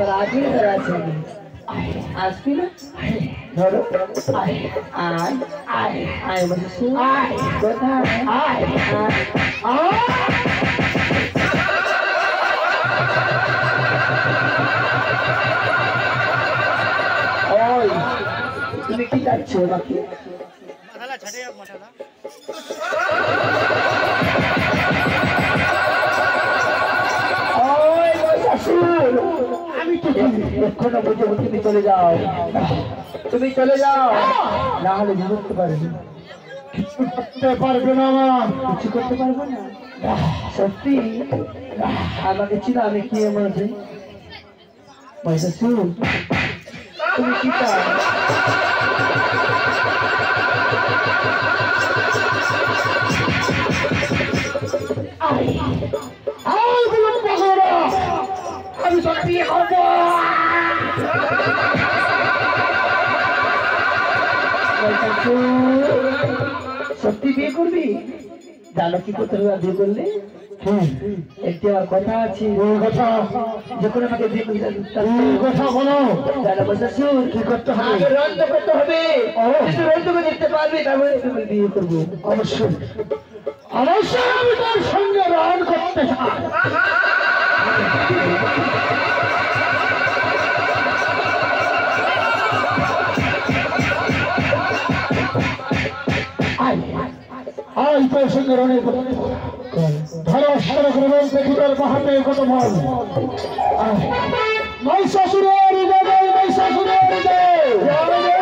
राजी करायचं আসবি না ধরো আয় আয় আয় আয় বলছি আয় কোথায় আয় ওই তুমি কি চাচ্ছো বাকি মাথালা ছাড়ে মাথালা ওই বসাসুর এখনো বুঝে তুমি চলে যাও না হলে বুঝতে পারবে করতে পারবে না কিছু করতে পারবো না সত্যি আমাকে ছিল আমি কি বলছি পয়সা শুন তুমি কি চাও আমি তোর বিয়ে করবো সত্যি বিয়ে করবি জানো কি করতে হবে বিয়ে করলে একটি আমার কথা আছে কথা যখন আমাকে বিয়ে করবি কথা বলো জানো বলছে শুন কি করতে হবে রন্ধ করতে হবে রন্ধ করে দেখতে পারবি তারপরে তুমি বিয়ে করবো অবশ্যই অবশ্যই আমি তোর সঙ্গে রন করতে চাই আজ তোর সঙ্গে রনের ধরাস্ত্র গ্রহণ দেখিবার মহাতে কত মন মহিষাসুরের জয় মহিষাসুরের জয়